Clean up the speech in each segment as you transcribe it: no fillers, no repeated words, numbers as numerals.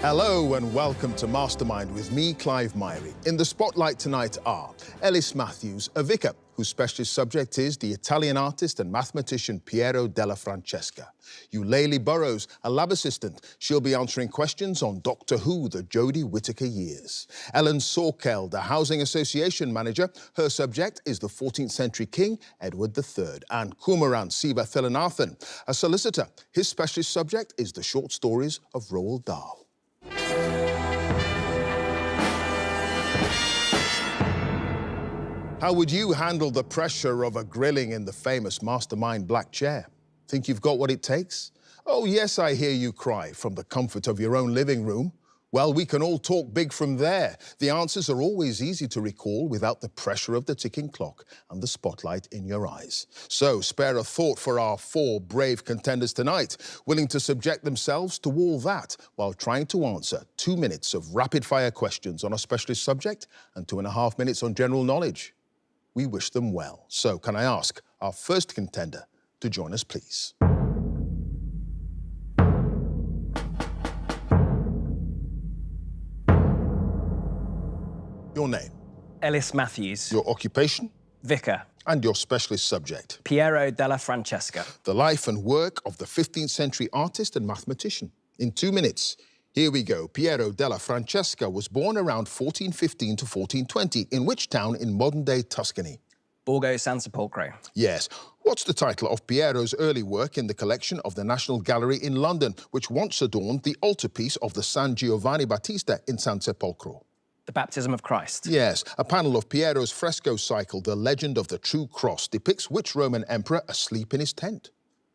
Hello and welcome to Mastermind with me, Clive Myrie. In the spotlight tonight are Ellis Matthews, a vicar whose specialist subject is the Italian artist and mathematician Piero della Francesca. Eulalie Burrows, a lab assistant. She'll be answering questions on Doctor Who, the Jodie Whittaker years. Ellen Sorkel, the Housing Association manager. Her subject is the 14th century king, Edward III. And Kumaran Siva Thilanathan, a solicitor. His specialist subject is the short stories of Roald Dahl. How would you handle the pressure of a grilling in the famous Mastermind black chair? Think you've got what it takes? Oh, yes, I hear you cry from the comfort of your own living room. Well, we can all talk big from there. The answers are always easy to recall without the pressure of the ticking clock and the spotlight in your eyes. So spare a thought for our 4 brave contenders tonight, willing to subject themselves to all that while trying to answer 2 minutes of rapid-fire questions on a specialist subject and 2.5 minutes on general knowledge. We wish them well. So can I ask our first contender to join us, please? Your name? Ellis Matthews. Your occupation? Vicar. And your specialist subject? Piero della Francesca. The life and work of the 15th century artist and mathematician. In 2 minutes, here we go. Piero della Francesca was born around 1415 to 1420. In which town in modern-day Tuscany? Borgo San Sepolcro. Yes. What's the title of Piero's early work in the collection of the National Gallery in London, which once adorned the altarpiece of the San Giovanni Battista in San Sepolcro? The Baptism of Christ. Yes. A panel of Piero's fresco cycle, The Legend of the True Cross, depicts which Roman emperor asleep in his tent?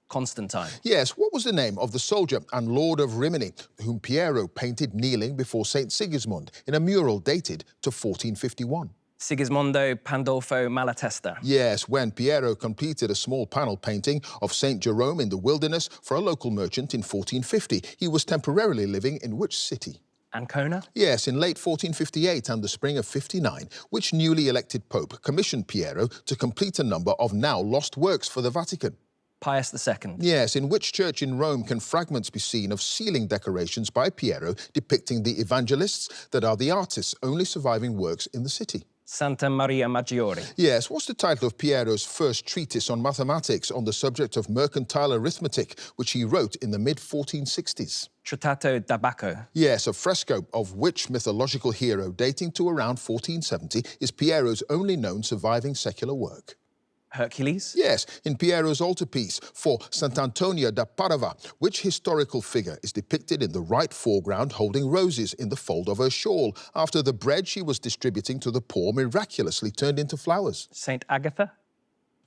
Constantine. Yes. What was the name of the soldier and Lord of Rimini whom Piero painted kneeling before St. Sigismund in a mural dated to 1451? Sigismondo Pandolfo Malatesta. Yes, when Piero completed a small panel painting of St. Jerome in the wilderness for a local merchant in 1450, he was temporarily living in which city? Ancona? Yes, in late 1458 and the spring of 59, which newly elected pope commissioned Piero to complete a number of now lost works for the Vatican? Pius II. Yes, in which church in Rome can fragments be seen of ceiling decorations by Piero depicting the evangelists that are the artist's only surviving works in the city? Santa Maria Maggiore. Yes, what's the title of Piero's first treatise on mathematics on the subject of mercantile arithmetic, which he wrote in the mid-1460s? Trattato da Bacco. Yes, a fresco of which mythological hero dating to around 1470 is Piero's only known surviving secular work? Hercules? Yes, in Piero's altarpiece for Sant'Antonio da Padova, which historical figure is depicted in the right foreground holding roses in the fold of her shawl after the bread she was distributing to the poor miraculously turned into flowers? Saint Agatha?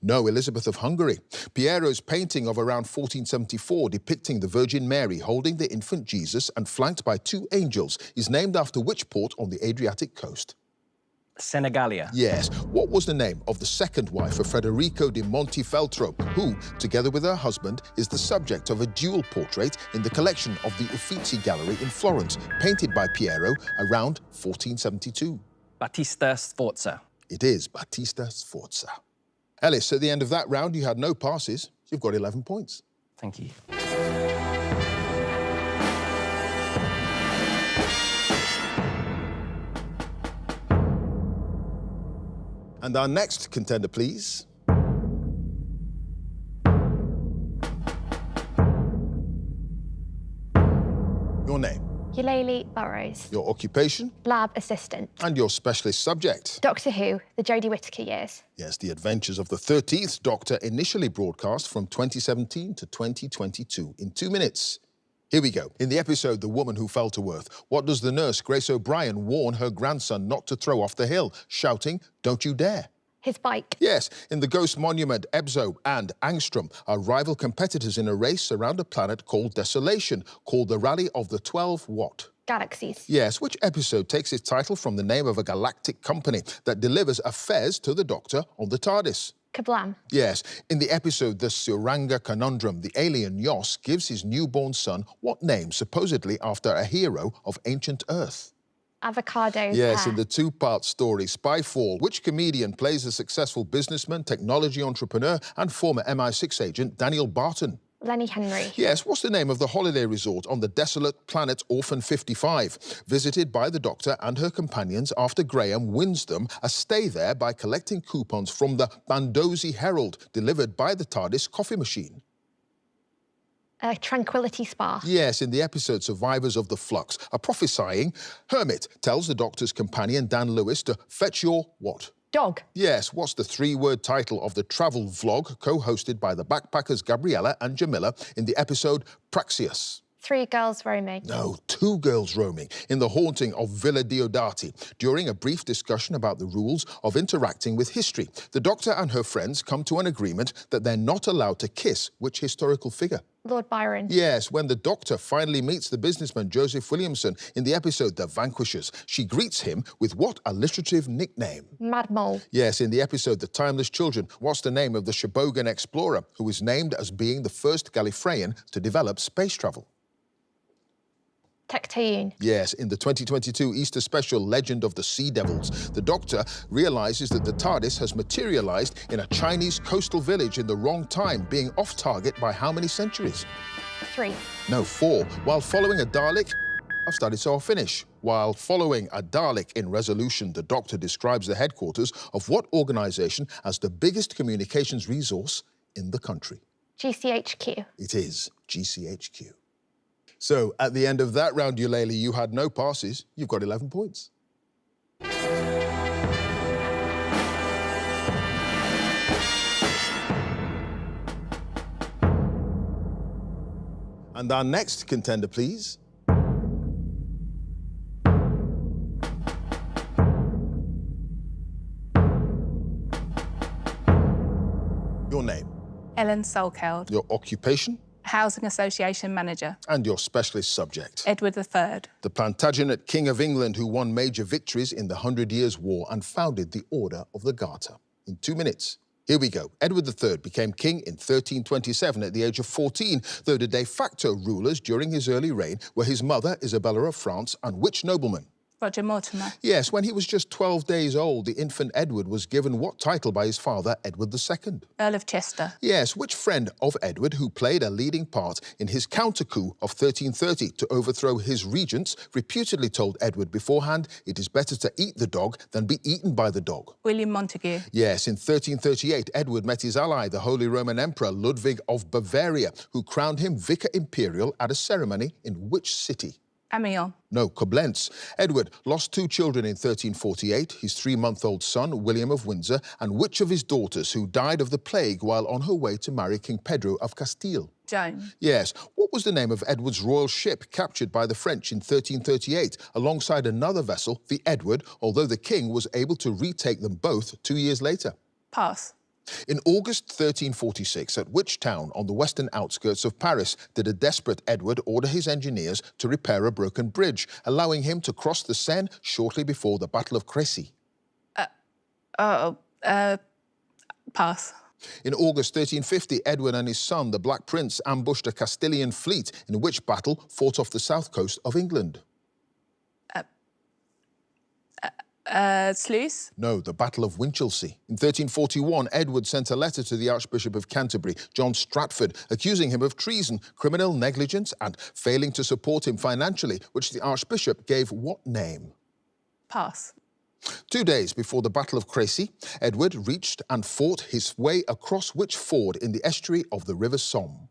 No, Elizabeth of Hungary. Piero's painting of around 1474 depicting the Virgin Mary holding the infant Jesus and flanked by 2 angels is named after which port on the Adriatic coast? Senegalia. Yes. What was the name of the second wife of Federico di Montefeltro, who, together with her husband, is the subject of a dual portrait in the collection of the Uffizi Gallery in Florence, painted by Piero around 1472? Battista Sforza. It is Battista Sforza. Ellis, at the end of that round, you had no passes. You've got 11 points. Thank you. And our next contender, please. Your name? Eulalie Burrows. Your occupation? Lab assistant. And your specialist subject? Doctor Who, the Jodie Whittaker years. Yes, the adventures of the 13th Doctor, initially broadcast from 2017 to 2022 in 2 minutes. Here we go. In the episode The Woman Who Fell to Earth, what does the nurse Grace O'Brien warn her grandson not to throw off the hill, shouting, "Don't you dare"? His bike. Yes, in the Ghost Monument, Ebzo and Angstrom are rival competitors in a race around a planet called Desolation, called the Rally of the 12 what? Galaxies. Yes, which episode takes its title from the name of a galactic company that delivers a fez to the Doctor on the TARDIS? Kablam. Yes, in the episode The Suranga Conundrum, the alien Yos gives his newborn son what name, supposedly after a hero of ancient Earth? Avocados. Yes, in the 2-part story Spyfall, which comedian plays a successful businessman, technology entrepreneur and former MI6 agent Daniel Barton? Lenny Henry. Yes, what's the name of the holiday resort on the desolate planet Orphan 55, visited by the Doctor and her companions after Graham wins them a stay there by collecting coupons from the Bandozi Herald, delivered by the TARDIS coffee machine? Tranquility Spa. Yes, in the episode Survivors of the Flux, a prophesying hermit tells the Doctor's companion Dan Lewis to fetch your what? Dog. Yes, what's the three-word title of the travel vlog co-hosted by the backpackers Gabriella and Jamila in the episode Praxius? 3 girls roaming. No, 2 girls roaming in the haunting of Villa Diodati. During a brief discussion about the rules of interacting with history, the Doctor and her friends come to an agreement that they're not allowed to kiss which historical figure? Lord Byron. Yes, when the Doctor finally meets the businessman Joseph Williamson in the episode The Vanquishers, she greets him with what alliterative nickname? Mad Mole. Yes, in the episode The Timeless Children, what's the name of the Shebogan explorer who is named as being the first Gallifreyan to develop space travel? Tecteun. Yes, in the 2022 Easter special Legend of the Sea Devils, the Doctor realizes that the TARDIS has materialized in a Chinese coastal village in the wrong time, being off target by how many centuries? 3. No, 4. While following a Dalek, I've started so I'll finish. While following a Dalek in Resolution, the Doctor describes the headquarters of what organization as the biggest communications resource in the country? GCHQ. It is GCHQ. So, at the end of that round, Eulalie, you had no passes. You've got 11 points. And our next contender, please. Your name. Ellen Solkeld, Your occupation. Housing Association Manager. And your specialist subject. Edward III. The Plantagenet King of England who won major victories in the 100 Years' War and founded the Order of the Garter. In 2 minutes, here we go. Edward III became king in 1327 at the age of 14, though the de facto rulers during his early reign were his mother, Isabella of France, and which nobleman? Roger Mortimer. Yes, when he was just 12 days old, the infant Edward was given what title by his father, Edward II? Earl of Chester. Yes, which friend of Edward, who played a leading part in his counter-coup of 1330 to overthrow his regents, reputedly told Edward beforehand, it is better to eat the dog than be eaten by the dog? William Montagu. Yes, in 1338, Edward met his ally, the Holy Roman Emperor Ludwig of Bavaria, who crowned him Vicar Imperial at a ceremony in which city? Amiens. No, Koblenz. Edward lost 2 children in 1348, his 3-month-old son, William of Windsor, and which of his daughters who died of the plague while on her way to marry King Pedro of Castile? Joan. Yes. What was the name of Edward's royal ship captured by the French in 1338, alongside another vessel, the Edward, although the king was able to retake them both 2 years later? Pass. In August 1346, at which town on the western outskirts of Paris did a desperate Edward order his engineers to repair a broken bridge, allowing him to cross the Seine shortly before the Battle of Crécy? Pass. In August 1350, Edward and his son, the Black Prince, ambushed a Castilian fleet in which battle fought off the south coast of England? Sluice. No, the Battle of Winchelsea. In 1341, Edward sent a letter to the Archbishop of Canterbury, John Stratford, accusing him of treason, criminal negligence and failing to support him financially, which the Archbishop gave what name? Pass. 2 days before the Battle of Crécy, Edward reached and fought his way across which ford in the estuary of the River Somme?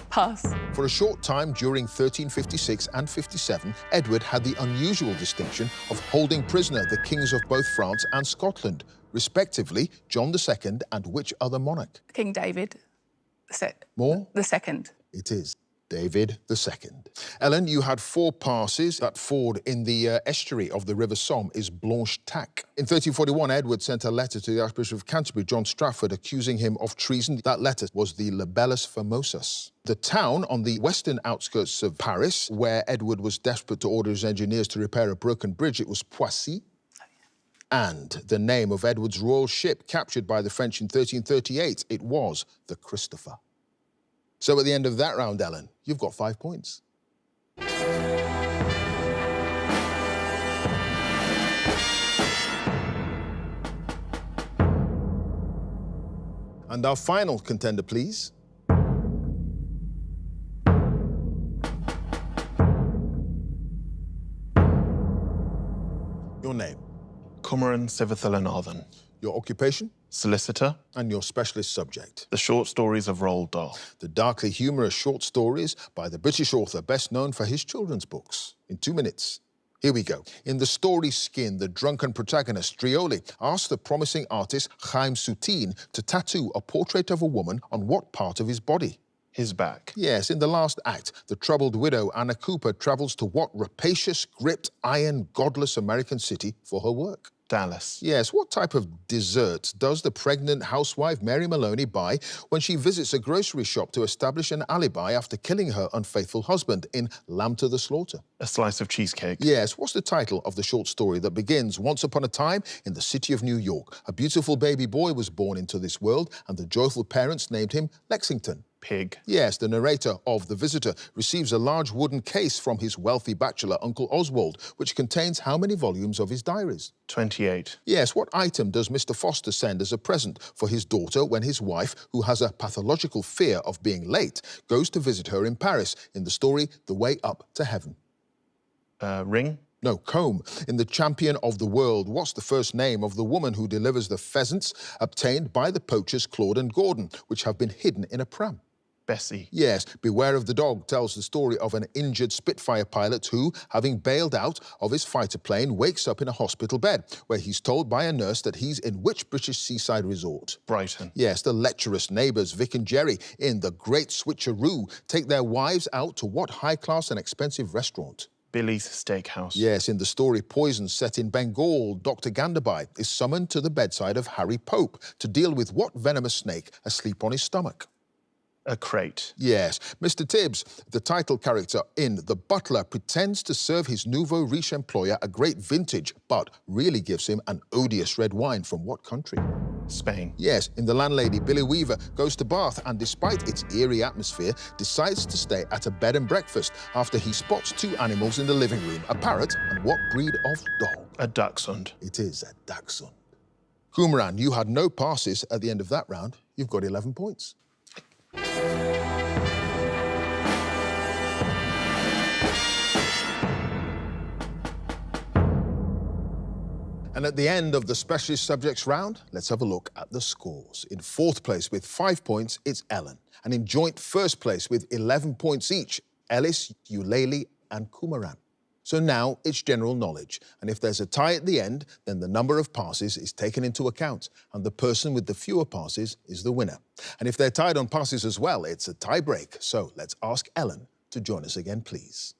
Pass. For a short time during 1356 and 57, Edward had the unusual distinction of holding prisoner the kings of both France and Scotland, respectively, John II and which other monarch? King David. More? The second. It is David II. Ellen, you had 4 passes. That ford in the estuary of the River Somme is Blanche-Tac. In 1341, Edward sent a letter to the Archbishop of Canterbury, John Stratford, accusing him of treason. That letter was the Libellus Famosas. The town on the western outskirts of Paris, where Edward was desperate to order his engineers to repair a broken bridge, it was Poissy. And the name of Edward's royal ship captured by the French in 1338, it was the Christopher. So at the end of that round, Ellen, you've got 5 points. And our final contender, please. Your name. Cumaran Sivithalanathan. Your occupation. Solicitor. And your specialist subject. The short stories of Roald Dahl. The darkly humorous short stories by the British author best known for his children's books. In 2 minutes. Here we go. In the story Skin, the drunken protagonist, Drioli, asked the promising artist Chaim Soutine to tattoo a portrait of a woman on what part of his body? His back. Yes, in the last act, the troubled widow Anna Cooper travels to what rapacious, gripped, iron, godless American city for her work? Dallas. Yes, what type of desserts does the pregnant housewife Mary Maloney buy when she visits a grocery shop to establish an alibi after killing her unfaithful husband in Lamb to the Slaughter? A slice of cheesecake. Yes, what's the title of the short story that begins, once upon a time in the city of New York, a beautiful baby boy was born into this world and the joyful parents named him Lexington? Pig. Yes, the narrator of The Visitor receives a large wooden case from his wealthy bachelor, Uncle Oswald, which contains how many volumes of his diaries? 28. Yes, what item does Mr. Foster send as a present for his daughter when his wife, who has a pathological fear of being late, goes to visit her in Paris in the story The Way Up to Heaven? Ring. No, comb. In The Champion of the World, what's the first name of the woman who delivers the pheasants obtained by the poachers Claude and Gordon, which have been hidden in a pram? Bessie. Yes, Beware of the Dog tells the story of an injured Spitfire pilot who, having bailed out of his fighter plane, wakes up in a hospital bed, where he's told by a nurse that he's in which British seaside resort? Brighton. Yes, the lecherous neighbours Vic and Jerry in The Great Switcheroo take their wives out to what high-class and expensive restaurant? Billy's Steakhouse. Yes, in the story Poison, set in Bengal, Dr. Gandabai is summoned to the bedside of Harry Pope to deal with what venomous snake asleep on his stomach? A crate. Yes, Mr. Tibbs, the title character in The Butler, pretends to serve his nouveau riche employer a great vintage, but really gives him an odious red wine from what country? Spain. Yes, in The Landlady, Billy Weaver goes to Bath and, despite its eerie atmosphere, decides to stay at a bed and breakfast after he spots 2 animals in the living room, a parrot and what breed of dog? A dachshund. It is a dachshund. Kumaran, you had no passes at the end of that round. You've got 11 points. And at the end of the specialist subjects round, let's have a look at the scores. In 4th place with 5 points, it's Ellen. And in joint 1st place with 11 points each, Ellis, Eulalie and Kumaran. So now it's general knowledge. And if there's a tie at the end, then the number of passes is taken into account. And the person with the fewer passes is the winner. And if they're tied on passes as well, it's a tie break. So let's ask Ellen to join us again, please.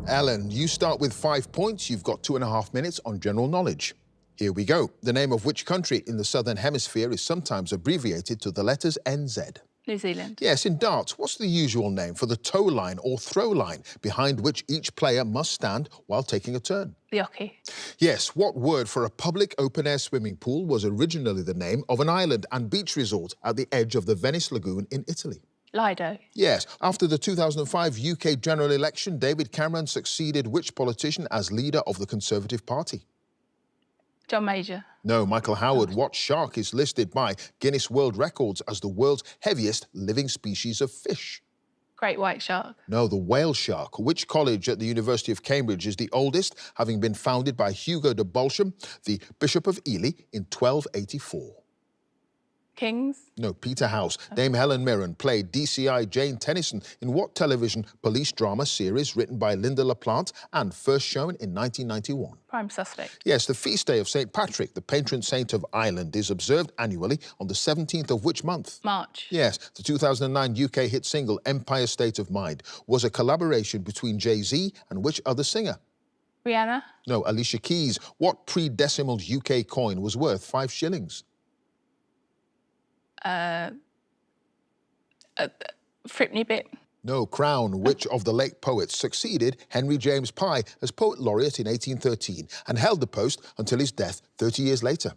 Ellen, you start with 5 points. You've got 2.5 minutes on general knowledge. Here we go. The name of which country in the Southern Hemisphere is sometimes abbreviated to the letters NZ? New Zealand. Yes, in darts, what's the usual name for the toe line or throw line behind which each player must stand while taking a turn? The hockey. Yes, what word for a public open-air swimming pool was originally the name of an island and beach resort at the edge of the Venice Lagoon in Italy? Lido. Yes, after the 2005 UK general election, David Cameron succeeded which politician as leader of the Conservative Party? John Major. No, Michael Howard. What shark is listed by Guinness World Records as the world's heaviest living species of fish? Great white shark. No, the whale shark. Which college at the University of Cambridge is the oldest, having been founded by Hugo de Bolsham, the Bishop of Ely, in 1284? Kings. No, Peterhouse. Dame Helen Mirren played DCI Jane Tennyson in what television police drama series written by Linda LaPlante and first shown in 1991? Prime Suspect. Yes, the feast day of St. Patrick, the patron saint of Ireland, is observed annually on the 17th of which month? March. Yes, the 2009 UK hit single Empire State of Mind was a collaboration between Jay-Z and which other singer? Rihanna. No, Alicia Keys. What pre-decimal UK coin was worth 5 shillings? Fripney bit. No, Crown. Which of the late poets succeeded Henry James Pye as Poet Laureate in 1813 and held the post until his death 30 years later?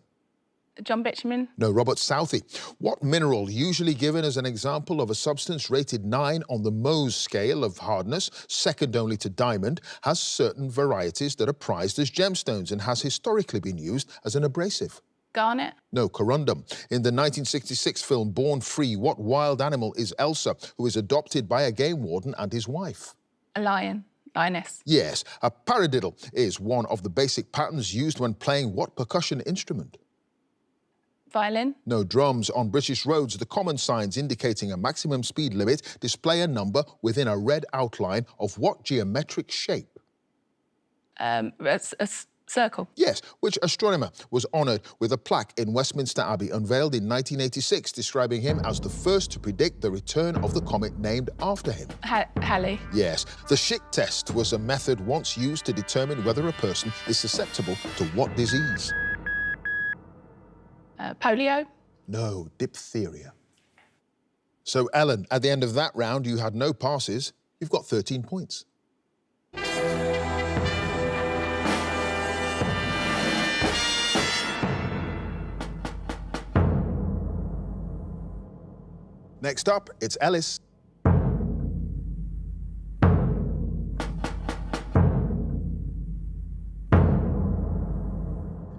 John Bitumen. No, Robert Southey. What mineral, usually given as an example of a substance rated 9 on the Mohs scale of hardness, second only to diamond, has certain varieties that are prized as gemstones and has historically been used as an abrasive? Garnet. No, corundum. In the 1966 film Born Free, what wild animal is Elsa, who is adopted by a game warden and his wife? A lion. Lioness. Yes, a paradiddle is one of the basic patterns used when playing what percussion instrument? Violin. No, drums. On British roads, the common signs indicating a maximum speed limit display a number within a red outline of what geometric shape? A circle. Yes, which astronomer was honoured with a plaque in Westminster Abbey unveiled in 1986 describing him as the first to predict the return of the comet named after him? Halley. Yes, the Schick test was a method once used to determine whether a person is susceptible to what disease? Polio. No, diphtheria. So, Ellen, at the end of that round, you had no passes. You've got 13 points. Next up, it's Ellis.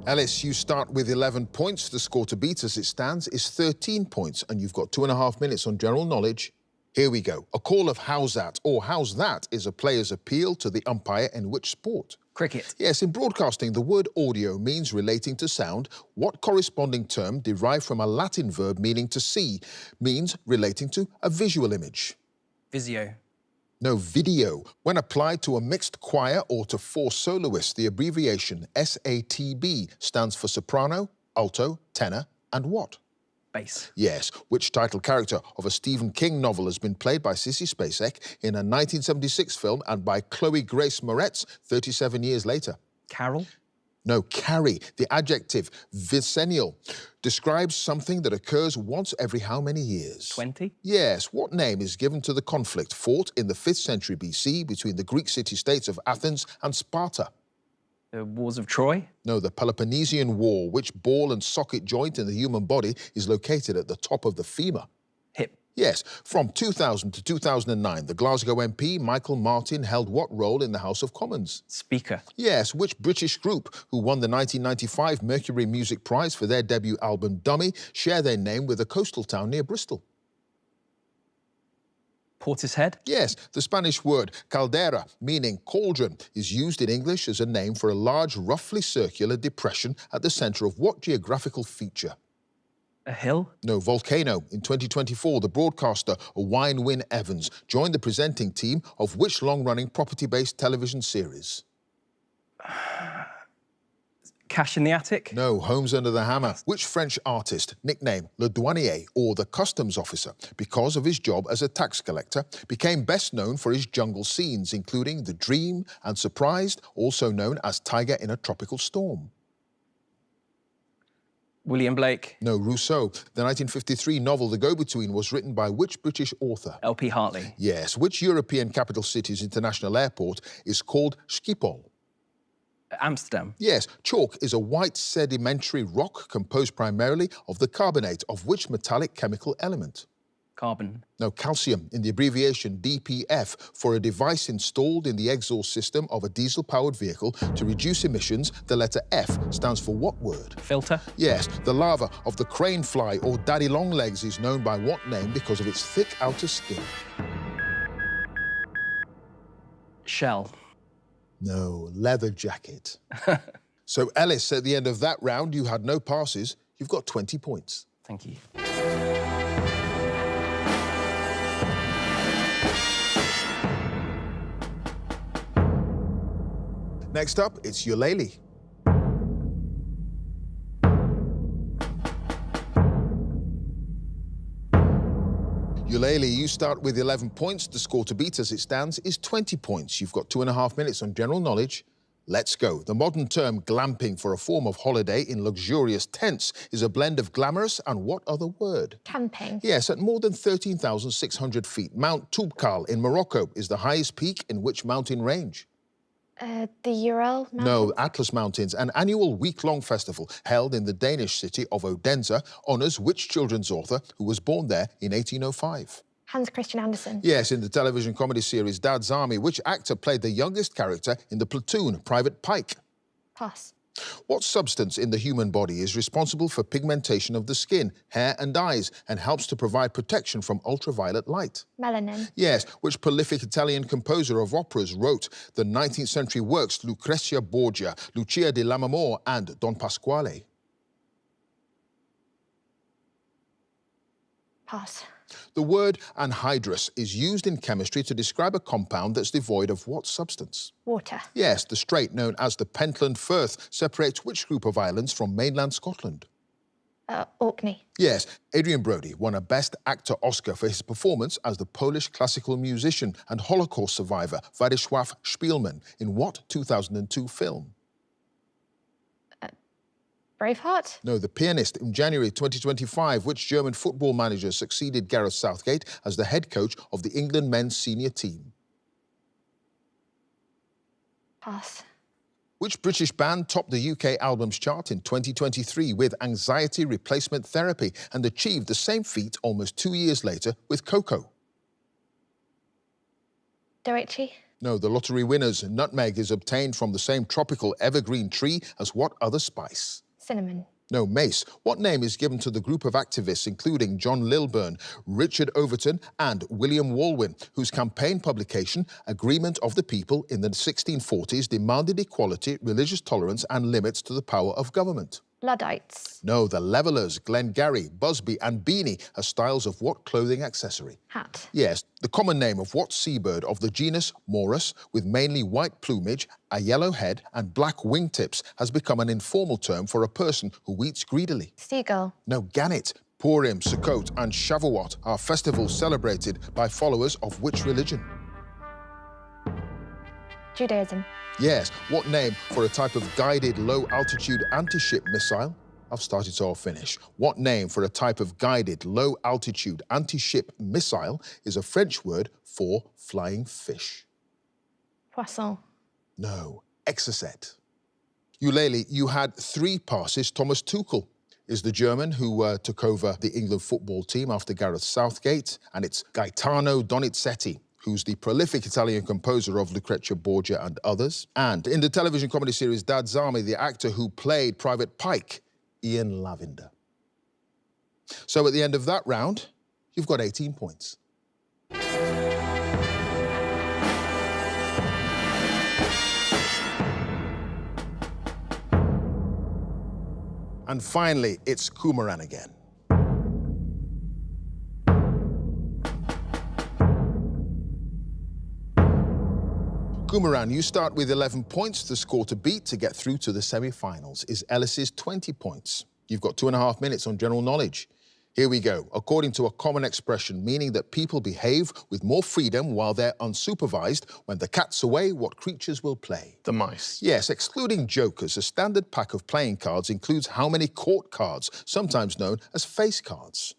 Ellis, you start with 11 points. The score to beat as it stands is 13 points, and you've got 2.5 minutes on general knowledge. Here we go. A call of how's that or how's that is a player's appeal to the umpire in which sport? Cricket. Yes, in broadcasting, the word audio means relating to sound. What corresponding term, derived from a Latin verb meaning to see, means relating to a visual image? Visio. No, video. When applied to a mixed choir or to four soloists, the abbreviation SATB stands for soprano, alto, tenor, and what? Bass. Yes, which title character of a Stephen King novel has been played by Sissy Spacek in a 1976 film and by Chloe Grace Moretz 37 years later? Carol. No, carry. The adjective vicennial describes something that occurs once every how many years? 20. Yes. What name is given to the conflict fought in the 5th century BC between the Greek city-states of Athens and Sparta? The Wars of Troy. No, the Peloponnesian War. Which ball and socket joint in the human body is located at the top of the femur? Hip. Yes. From 2000 to 2009, the Glasgow MP, Michael Martin, held what role in the House of Commons? Speaker. Yes. Which British group, who won the 1995 Mercury Music Prize for their debut album Dummy, share their name with a coastal town near Bristol? Portishead. Yes, the Spanish word caldera, meaning cauldron, is used in English as a name for a large, roughly circular depression at the centre of what geographical feature? A hill. No, volcano. In 2024, the broadcaster, Wine Wyn Evans, joined the presenting team of which long-running property-based television series? Cash in the Attic. No, Homes Under the Hammer. Which French artist, nicknamed Le Douanier, or the customs officer, because of his job as a tax collector, became best known for his jungle scenes, including The Dream and Surprised, also known as Tiger in a Tropical Storm? William Blake. No, Rousseau. The 1953 novel The Go-Between was written by which British author? L.P. Hartley. Yes. Which European capital city's international airport is called Schiphol? Amsterdam. Yes. Chalk is a white sedimentary rock composed primarily of the carbonate of which metallic chemical element? Carbon. No, calcium, in the abbreviation DPF, for a device installed in the exhaust system of a diesel-powered vehicle to reduce emissions. The letter F stands for what word? Filter. Yes, the larva of the crane fly or daddy longlegs is known by what name because of its thick outer skin? Shell. No, leather jacket. So, Ellis, at the end of that round, you had no passes. You've got 20 points. Thank you. Next up, it's Eulalie. Eulalie, you start with 11 points. The score to beat as it stands is 20 points. You've got 2.5 minutes on general knowledge. Let's go. The modern term glamping for a form of holiday in luxurious tents is a blend of glamorous and what other word? Camping. Yes, at more than 13,600 feet, Mount Toubkal in Morocco is the highest peak in which mountain range? The Ural Mountains? No, Atlas Mountains. An annual week-long festival held in the Danish city of Odense honours which children's author who was born there in 1805? Hans Christian Andersen? Yes, in the television comedy series Dad's Army, which actor played the youngest character in the platoon, Private Pike? Pass. What substance in the human body is responsible for pigmentation of the skin, hair and eyes, and helps to provide protection from ultraviolet light? Melanin? Yes, which prolific Italian composer of operas wrote the 19th century works Lucrezia Borgia, Lucia di Lammermoor and Don Pasquale? Pass. The word anhydrous is used in chemistry to describe a compound that's devoid of what substance? Water? Yes, the strait known as the Pentland Firth separates which group of islands from mainland Scotland? Orkney? Yes, Adrian Brody won a Best Actor Oscar for his performance as the Polish classical musician and Holocaust survivor Władysław Szpilman in what 2002 film? Braveheart? No, The Pianist. In January 2025, which German football manager succeeded Gareth Southgate as the head coach of the England men's senior team? Pass. Which British band topped the UK albums chart in 2023 with Anxiety Replacement Therapy and achieved the same feat almost 2 years later with Coco? Doechi? No, the lottery winner's nutmeg is obtained from the same tropical evergreen tree as what other spice? Cinnamon? No, mace. What name is given to the group of activists, including John Lilburn, Richard Overton and William Walwyn, whose campaign publication, Agreement of the People, in the 1640s demanded equality, religious tolerance and limits to the power of government? Luddites? No, the Levellers, Glengarry, Busby and Beanie are styles of what clothing accessory? Hat? Yes, the common name of what seabird of the genus Morus, with mainly white plumage, a yellow head and black wingtips, has become an informal term for a person who eats greedily? Seagull? No, gannet. Purim, Sukkot and Shavuot are festivals celebrated by followers of which religion? Judaism? Yes, what name for a type of guided low-altitude anti-ship missile? I've started, so I'll finish. What name for a type of guided low-altitude anti-ship missile is a French word for flying fish? Poisson? No, Exocet. Eulalie, you had 3 passes. Thomas Tuchel is the German who took over the England football team after Gareth Southgate, and it's Gaetano Donizetti, who's the prolific Italian composer of Lucrezia Borgia and others. And in the television comedy series Dad's Army, the actor who played Private Pike, Ian Lavender. So at the end of that round, you've got 18 points. And finally, it's Kumaran again. Kumaran, you start with 11 points, the score to beat to get through to the semi-finals is Ellis's 20 points. You've got 2.5 minutes on general knowledge. Here we go. According to a common expression meaning that people behave with more freedom while they're unsupervised, when the cat's away, what creatures will play? The mice. Yes, excluding jokers, a standard pack of playing cards includes how many court cards, sometimes known as face cards?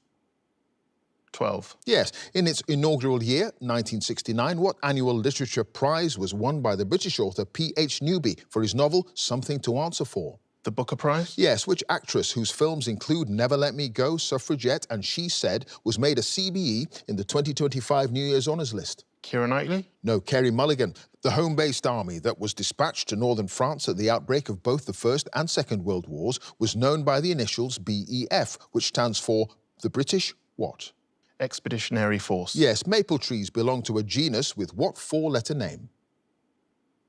12. Yes, in its inaugural year, 1969, what annual literature prize was won by the British author P.H. Newby for his novel Something to Answer For? The Booker Prize? Yes, which actress whose films include Never Let Me Go, Suffragette and She Said was made a CBE in the 2025 New Year's Honours List? Keira Knightley? No, Kerry Mulligan. The home-based army that was dispatched to northern France at the outbreak of both the First and Second World Wars was known by the initials BEF, which stands for the British what? Expeditionary Force. Yes, maple trees belong to a genus with what 4-letter name?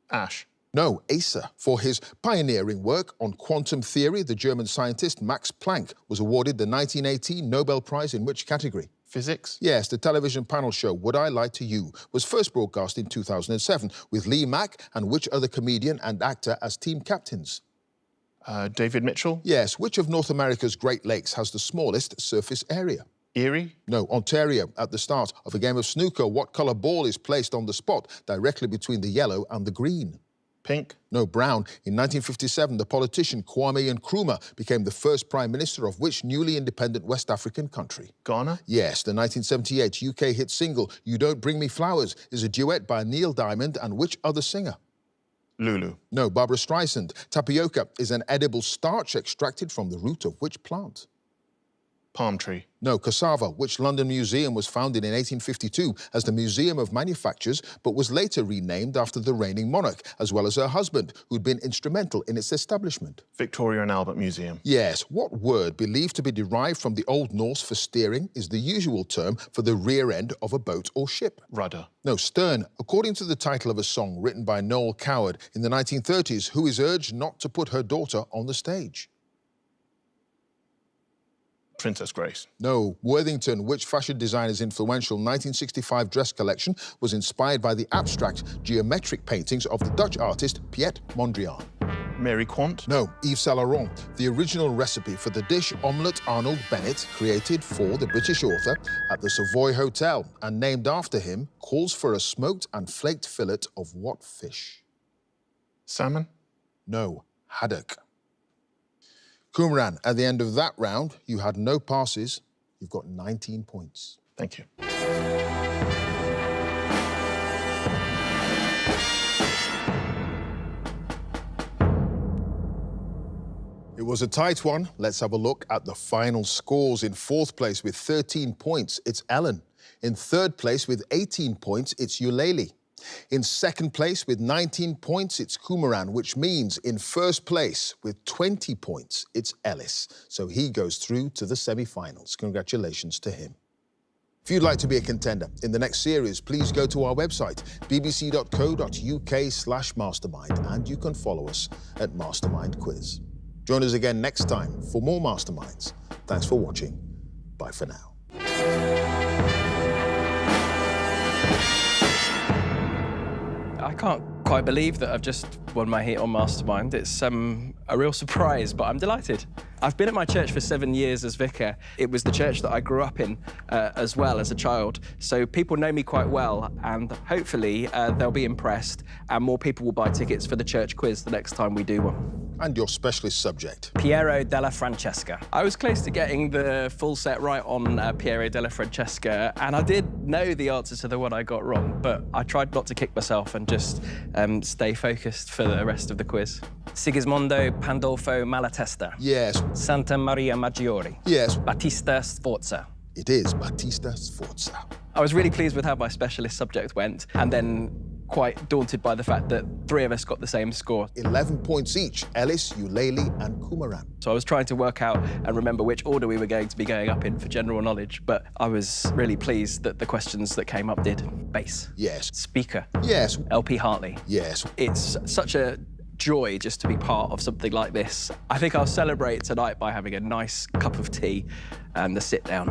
Ash. No, Acer. For his pioneering work on quantum theory, the German scientist Max Planck was awarded the 1918 Nobel Prize in which category? Physics? Yes, the television panel show Would I Lie to You was first broadcast in 2007 with Lee Mack and which other comedian and actor as team captains? David Mitchell? Yes, which of North America's Great Lakes has the smallest surface area? Erie? No, Ontario. At the start of a game of snooker, what colour ball is placed on the spot directly between the yellow and the green? Pink? No, brown. In 1957, the politician Kwame Nkrumah became the first Prime Minister of which newly independent West African country? Ghana? Yes, the 1978 UK hit single You Don't Bring Me Flowers is a duet by Neil Diamond and which other singer? Lulu. No, Barbara Streisand. Tapioca is an edible starch extracted from the root of which plant? Palm tree. No, cassava, which London museum was founded in 1852 as the Museum of Manufactures, but was later renamed after the reigning monarch, as well as her husband, who'd been instrumental in its establishment. Victoria and Albert Museum. Yes, what word believed to be derived from the Old Norse for steering is the usual term for the rear end of a boat or ship? Rudder. No, stern, according to the title of a song written by Noel Coward in the 1930s, who is urged not to put her daughter on the stage. Princess Grace. No, Worthington, which fashion designer's influential 1965 dress collection was inspired by the abstract geometric paintings of the Dutch artist Piet Mondrian. Mary Quant. No, Yves Saint Laurent, the original recipe for the dish omelette Arnold Bennett, created for the British author at the Savoy Hotel and named after him, calls for a smoked and flaked fillet of what fish? Salmon. No, haddock. Kumran, at the end of that round, you had no passes. You've got 19 points. Thank you. It was a tight one. Let's have a look at the final scores. In fourth place with 13 points, it's Ellen. In third place with 18 points, it's Eulalie. In second place with 19 points, it's Kumaran, which means in first place with 20 points, it's Ellis. So he goes through to the semi-finals. Congratulations to him. If you'd like to be a contender in the next series, please go to our website, bbc.co.uk/mastermind, and you can follow us at Mastermind Quiz. Join us again next time for more Masterminds. Thanks for watching. Bye for now. I can't quite believe that I've just won my heat on Mastermind. It's a real surprise, but I'm delighted. I've been at my church for 7 years as vicar. It was the church that I grew up in as well as a child. So people know me quite well, and hopefully they'll be impressed, and more people will buy tickets for the church quiz the next time we do one. And your specialist subject? Piero della Francesca. I was close to getting the full set right on Piero della Francesca, and I did know the answers to the one I got wrong, but I tried not to kick myself and just stay focused for the rest of the quiz. Sigismondo Pandolfo Malatesta. Yes. Santa Maria Maggiore. Yes. Battista Sforza. It is Battista Sforza. I was really pleased with how my specialist subject went, and then quite daunted by the fact that 3 of us got the same score. 11 points each, Ellis, Eulalie and Kumaran. So I was trying to work out and remember which order we were going to be going up in for general knowledge, but I was really pleased that the questions that came up did. Bass. Yes. Speaker. Yes. LP Hartley. Yes. It's such a joy just to be part of something like this. I think I'll celebrate tonight by having a nice cup of tea and a sit down.